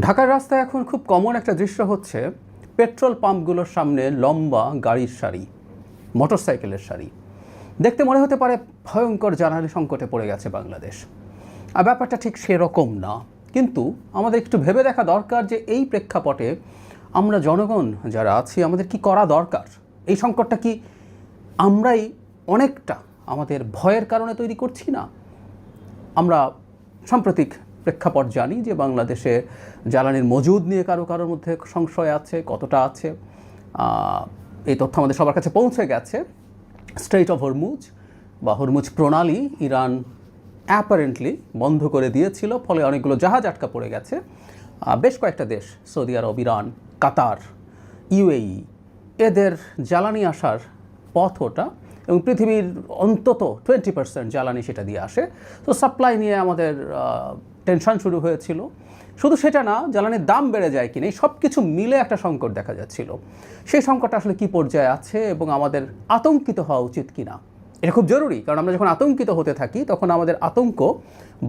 ঢাকার রাস্তায় এখন খুব কমন একটা দৃশ্য হচ্ছে পেট্রোল পাম্পগুলোর সামনে লম্বা গাড়ির সারি, মোটরসাইকেলের সারি। দেখতে মনে হতে পারে ভয়ঙ্কর জ্বালানি সংকটে পড়ে গেছে বাংলাদেশ। আর ব্যাপারটা ঠিক সেরকম না, কিন্তু আমাদের একটু ভেবে দেখা দরকার যে এই প্রেক্ষাপটে আমরা জনগণ যারা আছি আমাদের কি করা দরকার। এই সংকটটা কি আমরাই অনেকটা আমাদের ভয়ের কারণে তৈরি করছি না? আমরা সাম্প্রতিক প্রেক্ষাপট জানি যে বাংলাদেশে জ্বালানির মজুদ নিয়ে কারোর মধ্যে সংশয় আছে, কতটা আছে এই তথ্য আমাদের সবার কাছে পৌঁছে গেছে। স্ট্রেইট অফ হরমুজ বা হরমুজ প্রণালী ইরান অ্যাপারেন্টলি বন্ধ করে দিয়েছিল, ফলে অনেকগুলো জাহাজ আটকা পড়ে গেছে। বেশ কয়েকটা দেশ, সৌদি আরব, ইরান, কাতার, ইউএই, এদের জ্বালানি আসার পথ ওটা, এবং পৃথিবীর অন্তত 20% জ্বালানি সেটা দিয়ে আসে। তো সাপ্লাই নিয়ে আমাদের টেনশন শুরু হয়েছিল। শুধু সেটা না, জ্বালানির দাম বেড়ে যায় কিনা, এই সব কিছু মিলে একটা সংকট দেখা যাচ্ছিল। সেই সংকটটা আসলে কী পর্যায়ে আছে এবং আমাদের আতঙ্কিত হওয়া উচিত কিনা, এটা খুব জরুরি। কারণ আমরা যখন আতঙ্কিত হতে থাকি তখন আমাদের আতঙ্ক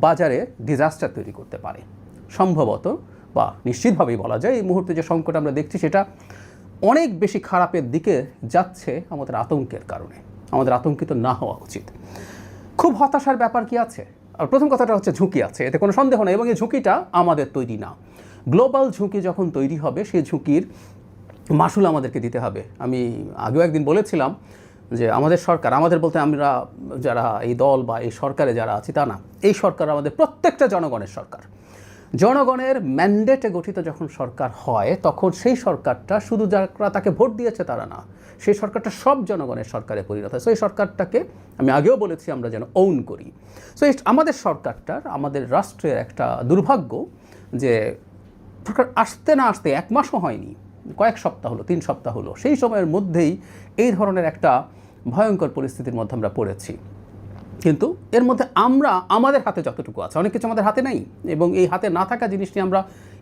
বাজারে ডিজাস্টার তৈরি করতে পারে। সম্ভবত বা নিশ্চিতভাবেই বলা যায় এই মুহূর্তে যে সংকট আমরা দেখছি সেটা অনেক বেশি খারাপের দিকে যাচ্ছে আমাদের আতঙ্কের কারণে। আমাদের আতঙ্কিত না হওয়া উচিত। খুব হতাশার ব্যাপার কি আছে? আর প্রথম কথাটা হচ্ছে ঝুঁকি আছে, এতে কোনো সন্দেহ নেই, এবং এই ঝুঁকিটা আমাদের তৈরি না। গ্লোবাল ঝুঁকি যখন তৈরি হবে সেই ঝুঁকির মাসুল আমাদেরকে দিতে হবে। আমি আগেও একদিন বলেছিলাম যে আমাদের সরকার, আমাদের বলতে আমরা যারা এই দল বা এই সরকারে যারা আছি তা না, এই সরকার আমাদের প্রত্যেকটা জনগণের সরকার। জনগণের ম্যান্ডেটে গঠিত যখন সরকার হয় তখন সেই সরকারটা শুধু যারা তাকে ভোট দিয়েছে তারা না, সেই সরকারটা সব জনগণের সরকারে পরিণত হয়। সো এই সরকারটাকে আমি আগেও বলেছি আমরা যেন ওন করি। সো আমাদের সরকারটার, আমাদের রাষ্ট্রের একটা দুর্ভাগ্য যে সরকার আসতে না আসতে 1 মাসও হয়নি, কয়েক সপ্তাহ হলো, 3 সপ্তাহ হলো, সেই সময়ের মধ্যেই এই ধরনের একটা ভয়ঙ্কর পরিস্থিতির মধ্যে আমরা পড়েছি। কিন্তু এর মধ্যে আমরা আমাদের হাতে যতটুকু আছে, অনেক কিছু আমাদের হাতে নাই, এবং এই হাতে না থাকা জিনিসটি আমরা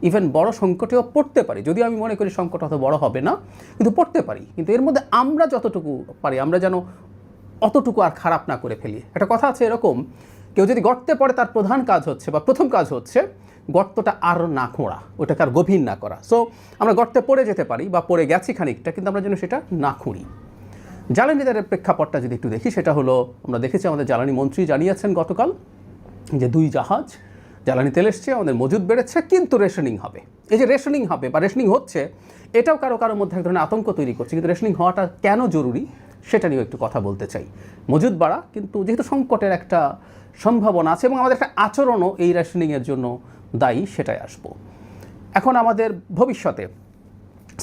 ইভেন বড় সংকটেও পড়তে পারি। যদিও আমি মনে করি সংকট অত বড় হবে না, কিন্তু পড়তে পারি। কিন্তু এর মধ্যে আমরা যতটুকু পারি আমরা যেন অতটুকু আর খারাপ না করে ফেলি। একটা কথা আছে এরকম, কেউ যদি গর্তে পড়ে তার প্রধান কাজ হচ্ছে বা প্রথম কাজ হচ্ছে গর্তটা আর না খোঁড়া, ওটাকে আর গভীর না করা। সো আমরা গর্তে পড়ে যেতে পারি বা পড়ে গেছি খানিকটা, কিন্তু আমরা যেন সেটা না খুঁড়ি। জ্বালানি দরের প্রেক্ষাপটটা যদি একটু দেখি, সেটা হলো আমরা দেখেছি আমাদের জ্বালানি মন্ত্রী জানিয়েছেন গতকাল যে 2 জাহাজ জ্বালানি তেল এসছে, আমাদের মজুদ বেড়েছে, কিন্তু রেশনিং হবে। এই যে রেশনিং হবে বা রেশনিং হচ্ছে, এটাও কারোর মধ্যে এক ধরনের আতঙ্ক তৈরি করছে। কিন্তু রেশনিং হওয়াটা কেন জরুরি সেটা নিয়েও একটু কথা বলতে চাই। মজুদ বাড়া, কিন্তু যেহেতু সংকটের একটা সম্ভাবনা আছে এবং আমাদের একটা আচরণও এই রেশনিংয়ের জন্য দায়ী, সেটাই আসবো। এখন আমাদের ভবিষ্যতে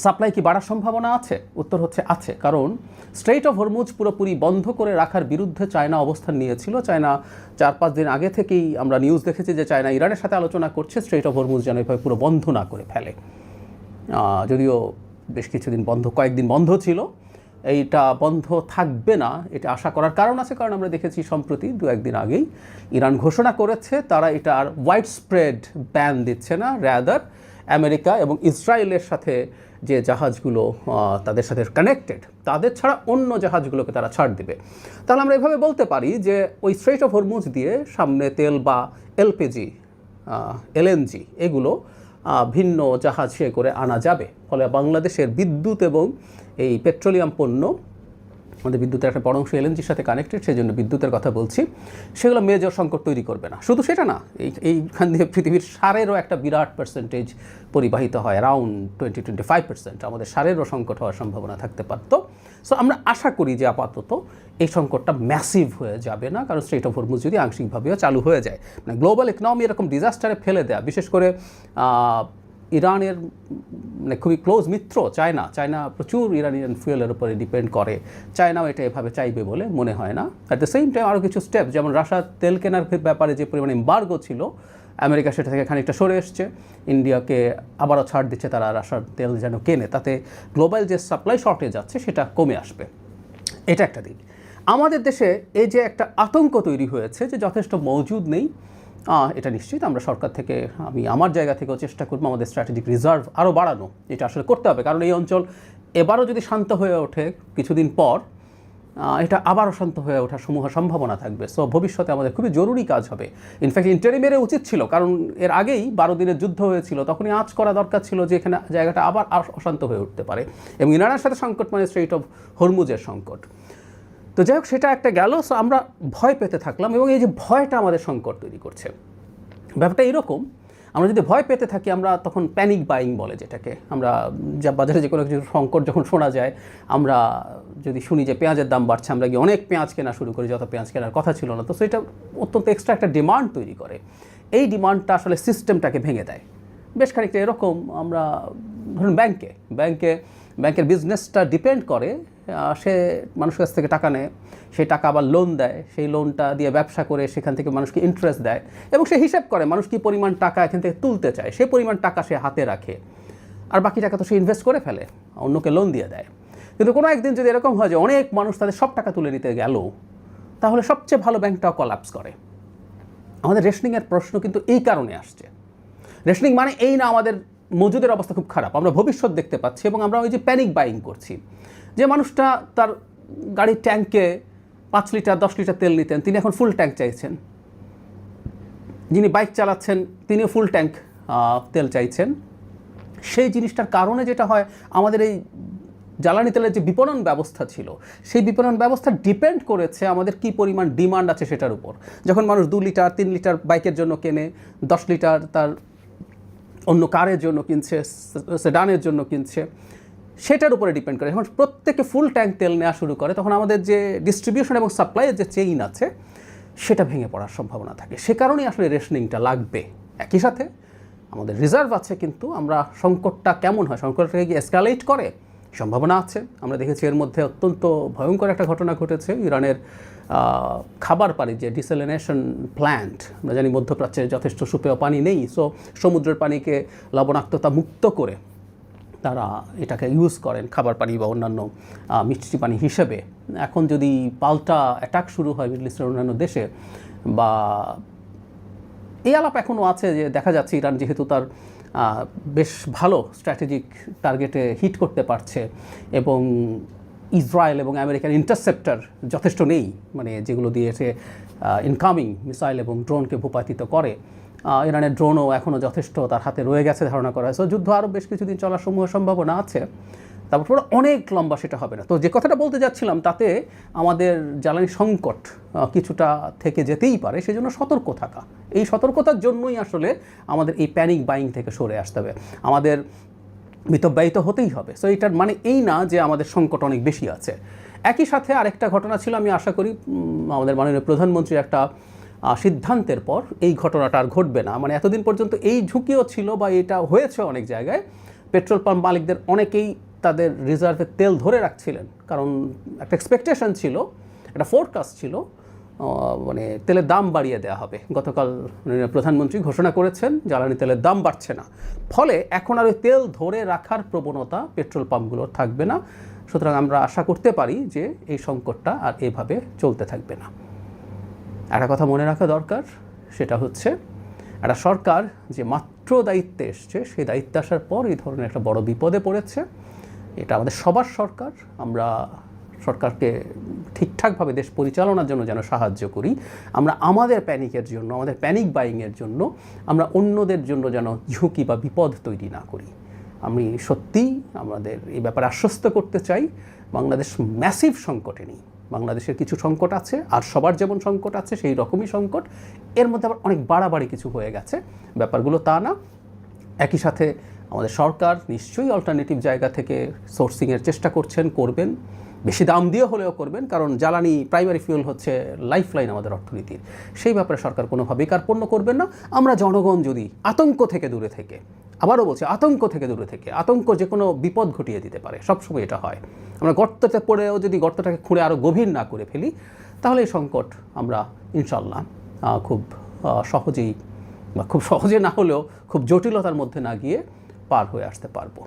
সাপ্লাই কি বাড়ার সম্ভাবনা আছে? উত্তর হচ্ছে আছে, কারণ স্ট্রেইট অফ হরমুজ পুরোপুরি বন্ধ করে রাখার বিরুদ্ধে চায়না অবস্থান নিয়েছিল। চায়না 4-5 দিন আগে থেকেই আমরা নিউজ দেখেছি যে চায়না ইরানের সাথে আলোচনা করছে স্ট্রেইট অফ হরমুজ যেন এভাবে পুরো বন্ধ না করে ফেলে। যদিও বেশ কিছুদিন কয়েকদিন বন্ধ ছিল, এইটা বন্ধ থাকবে না এটা আশা করার কারণ আছে। কারণ আমরা দেখেছি সম্প্রতি 2-1 দিন আগেই ইরান ঘোষণা করেছে তারা এটা আর ওয়াইড স্প্রেড ব্যান দিচ্ছে না, র্যাদার আমেরিকা এবং ইসরায়েলের সাথে যে জাহাজগুলো তাদের সাথে কানেক্টেড, তাদের ছাড়া অন্য জাহাজগুলোকে তারা ছাড় দেবে। তাহলে আমরা এভাবে বলতে পারি যে ওই স্ট্রেইট অফ হরমুজ দিয়ে সামনে তেল বা এলপিজি, এলএনজি এগুলো ভিন্ন জাহাজে করে আনা যাবে। ফলে বাংলাদেশের বিদ্যুৎ এবং এই পেট্রোলিয়াম পণ্য, আমাদের বিদ্যুতের একটা বড় অংশ এলএনজির সাথে কানেক্টেড, সেই জন্য বিদ্যুতের কথা বলছি, সেগুলো মেজর সংকট তৈরি করবে না। শুধু সেটা না, এইখান দিয়ে পৃথিবীর সারেরও একটা বিরাট পার্সেন্টেজ পরিবাহিত হয়, অ্যারাউন্ড 20-25%। আমাদের সারেরও সংকট হওয়ার সম্ভাবনা থাকতে পারত। সো আমরা আশা করি যে আপাতত এই সংকটটা ম্যাসিভ হয়ে যাবে না, কারণ স্ট্রেইট অফ হরমুজ যদি আংশিকভাবেও চালু হয়ে যায়, মানে গ্লোবাল ইকোনমি এরকম ডিজাস্টারে ফেলে দেয়া, বিশেষ করে ইরানের মানে খুবই ক্লোজ মিত্র চায়না প্রচুর ইরানিয়ান ফুয়েলের উপরে ডিপেন্ড করে। চায়নাও এটা এভাবে চাইবে বলে মনে হয় না। অ্যাট দ্য সেম টাইম আরও কিছু স্টেপ, যেমন রাশিয়ার তেল কেনার ব্যাপারে যে পরিমাণে এম্বার্গো ছিল, আমেরিকা সেটা থেকে খানিকটা সরে এসছে, ইন্ডিয়াকে আবারও ছাড় দিচ্ছে তারা রাশিয়ার তেল যেন কেনে, তাতে গ্লোবাল যে সাপ্লাই শর্টেজ আছে সেটা কমে আসবে। এটা একটা দিক। আমাদের দেশে এই যে একটা আতঙ্ক তৈরি হয়েছে যে যথেষ্ট মজুদ নেই, এটা নিশ্চিত আমরা সরকার থেকে, আমি আমার জায়গা থেকেও চেষ্টা করবো আমাদের স্ট্র্যাটেজিক রিজার্ভ আরও বাড়ানো। এটা আসলে করতে হবে, কারণ এই অঞ্চল এবারও যদি শান্ত হয়ে ওঠে কিছুদিন পর, এটা আবার অশান্ত হয়ে ওঠার সমূহ সম্ভাবনা থাকবে। সো ভবিষ্যতে আমাদের খুবই জরুরি কাজ হবে। ইনফ্যাক্ট ইন্টারিমের উচিত ছিল, কারণ এর আগেই 12 দিনের যুদ্ধ হয়েছিল, তখনই আঁচ করা দরকার ছিল যে এখানে জায়গাটা আবার অশান্ত হয়ে উঠতে পারে। এবং ইরানের সাথে সংকট মানে স্ট্রেইট অফ হরমুজের সংকট। তো যাই হোক, সেটা একটা গেল। সো আমরা ভয় পেতে থাকলাম, এবং এই যে ভয়টা আমাদের সংকট তৈরি করছে। ব্যাপারটা এরকম, আমরা যদি ভয় পেতে থাকি আমরা তখন প্যানিক বাইং বলে যেটাকে, আমরা যা বাজারে যে কোনো কিছু সংকট যখন শোনা যায়, আমরা যদি শুনি যে পেঁয়াজের দাম বাড়ছে, আমরা গিয়ে অনেক পেঁয়াজ কেনা শুরু করি, যত পেঁয়াজ কেনার কথা ছিল না। তো সেটা অত্যন্ত এক্সট্রা একটা ডিমান্ড তৈরি করে। এই ডিমান্ডটা আসলে সিস্টেমটাকে ভেঙে দেয়। বেশ খানিকটা এরকম, আমরা ধরুন ব্যাংকের বিজনেসটা ডিপেন্ড করে, সে মানুষের কাছ থেকে টাকা নেয়, সেই টাকা আবার লোন দেয়, সেই লোনটা দিয়ে ব্যবসা করে সেখান থেকে মানুষকে ইন্টারেস্ট দেয়, এবং সে হিসাব করে মানুষ কী পরিমাণ টাকা এখান থেকে তুলতে চায়, সেই পরিমাণ টাকা সে হাতে রাখে, আর বাকি টাকা তো সে ইনভেস্ট করে ফেলে, অন্যকে লোন দিয়ে দেয়। কিন্তু কোনো একদিন যদি এরকম হয় যে অনেক মানুষ তাদের সব টাকা তুলে নিতে গেল, তাহলে সবচেয়ে ভালো ব্যাংকটাও কলাপস করে। আমাদের রেশনিংয়ের প্রশ্ন কিন্তু এই কারণে আসছে। রেশনিং মানে এই না আমাদের মজুদের অবস্থা খুব খারাপ, আমরা ভবিষ্যৎ দেখতে পাচ্ছি, এবং আমরা ওই যে প্যানিক বাইং করছি। যে মানুষটা তার গাড়ির ট্যাঙ্কে 5 লিটার 10 লিটার তেল নিতেন, তিনি এখন ফুল ট্যাঙ্ক চাইছেন। যিনি বাইক চালাচ্ছেন তিনিও ফুল ট্যাঙ্ক তেল চাইছেন। সেই জিনিসটার কারণে যেটা হয়, আমাদের এই জ্বালানি তেলের যে বিপণন ব্যবস্থা ছিল, সেই বিপণন ব্যবস্থা ডিপেন্ড করেছে আমাদের কী পরিমাণ ডিমান্ড আছে সেটার উপর। যখন মানুষ 2 লিটার 3 লিটার বাইকের জন্য কেনে, 10 লিটার তার অন্য কারের জন্য কিনছে, সেডানের জন্য কিনছে, সেটার উপরে ডিপেন্ড করে। যখন প্রত্যেকে ফুল ট্যাঙ্ক তেল নেওয়া শুরু করে, তখন আমাদের যে ডিস্ট্রিবিউশন এবং সাপ্লাইয়ের যে চেইন আছে, সেটা ভেঙে পড়ার সম্ভাবনা থাকে। সে কারণেই আসলে রেশনিংটা লাগবে। একই সাথে আমাদের রিজার্ভ আছে, কিন্তু আমরা সংকটটা কেমন হয়, সংকটটাকে কি এসকালেট করে, সম্ভাবনা আছে। আমরা দেখেছি এর মধ্যে অত্যন্ত ভয়ঙ্কর একটা ঘটনা ঘটেছে। ইরানের খাবার পানি যে ডিসেলিনেশন প্ল্যান্ট, আমরা জানি মধ্যপ্রাচ্যে যথেষ্ট সুপেয় পানি নেই, সো সমুদ্রের পানিকে লবণাক্ততা মুক্ত করে তারা এটাকে ইউজ করেন খাবার পানি বা অন্যান্য মিষ্টি পানি হিসেবে। এখন যদি পাল্টা অ্যাটাক শুরু হয় মিডল ইস্টের অন্যান্য দেশে, বা এই আলাপ এখনও আছে যে দেখা যাচ্ছে ইরান যেহেতু তার বেশ ভালো স্ট্র্যাটেজিক টার্গেটে হিট করতে পারছে, এবং ইসরায়েল এবং আমেরিকার ইন্টারসেপ্টার যথেষ্ট নেই, মানে যেগুলো দিয়ে সে ইনকামিং মিসাইল এবং ড্রোনকে ভূপাতিত করে। ইরানের ড্রোনও এখনও যথেষ্ট তার হাতে রয়ে গেছে ধারণা করা হয়। সো যুদ্ধ আরও বেশ কিছুদিন চলার সমূহ সম্ভাবনা আছে, তারপর অনেক লম্বা সেটা হবে না। তো যে কথাটা বলতে যাচ্ছিলাম, তাতে আমাদের জ্বালানি সংকট কিছুটা থেকে যেতেই পারে, সেজন্য সতর্ক থাকা। এই সতর্কতার জন্যই আসলে আমাদের এই প্যানিক বাইং থেকে সরে আসতে হবে, আমাদের মিতব্যয়িত হতেই হবে। সো এটার মানে এই না যে আমাদের সংকট অনেক বেশি আছে। একই সাথে আরেকটা ঘটনা ছিল, আমি আশা করি আমাদের মাননীয় প্রধানমন্ত্রীর একটা সিদ্ধান্তের পর এই ঘটনাটা আর ঘটবে না। মানে এতদিন পর্যন্ত এই ঝুঁকিও ছিল, বা এটা হয়েছে অনেক জায়গায়, পেট্রোল পাম্প মালিকদের অনেকেই তাদের রিজার্ভে তেল ধরে রাখছিলেন, কারণ একটা এক্সপেকটেশন ছিল, একটা ফোরকাস্ট ছিল, মানে তেলের দাম বাড়িয়ে দেওয়া হবে। গতকাল প্রধানমন্ত্রী ঘোষণা করেছেন জ্বালানি তেলের দাম বাড়ছে না, ফলে এখন আর ওই তেল ধরে রাখার প্রবণতা পেট্রোল পাম্পগুলোর থাকবে না। সুতরাং আমরা আশা করতে পারি যে এই সংকটটা আর এভাবে চলতে থাকবে না। একটা কথা মনে রাখা দরকার, সেটা হচ্ছে একটা সরকার যে মাত্র দায়িত্বে এসছে, সেই দায়িত্বে আসার পর এই ধরনের একটা বড় বিপদে পড়েছে। এটা আমাদের সবার সরকার, আমরা সরকারকে ঠিকঠাকভাবে দেশ পরিচালনার জন্য যেন সাহায্য করি। আমরা আমাদের প্যানিকের জন্য, আমাদের প্যানিক বাইংয়ের জন্য আমরা অন্যদের জন্য যেন ঝুঁকি বা বিপদ তৈরি না করি। আমি সত্যিই আমাদের এই ব্যাপারে আশ্বস্ত করতে চাই, বাংলাদেশ ম্যাসিভ সংকটে নেই। বাংলাদেশের কিছু সংকট আছে, আর সবার যেমন সংকট আছে সেই রকমই সংকট, এর মধ্যে আবার অনেক বাড়াবাড়ি কিছু হয়ে গেছে, ব্যাপারগুলো তা না। একই সাথে আমাদের সরকার নিশ্চয়ই অল্টারনেটিভ জায়গা থেকে সোর্সিংয়ের চেষ্টা করবেন, বেশি দাম দিয়ে হলেও করবেন, কারণ জ্বালানি প্রাইমারি ফুয়েল হচ্ছে লাইফলাইন আমাদের অর্থনীতির। সেই ব্যাপারে সরকার কোনোভাবেই কার্পণ্য করবেন না। আমরা জনগণ যদি আতঙ্ক থেকে দূরে থেকে, আবারও বলছি আতঙ্ক থেকে দূরে থেকে, আতঙ্ক যে কোনো বিপদ ঘটিয়ে দিতে পারে, সবসময় এটা হয়, আমরা গর্ততে পড়েও যদি গর্তটাকে খুঁড়ে আরও গভীর না করে ফেলি, তাহলে এই সংকট আমরা ইনশাল্লাহ খুব সহজেই, বা খুব সহজে না হলেও খুব জটিলতার মধ্যে না গিয়ে পার হয়ে আসতে পারবো।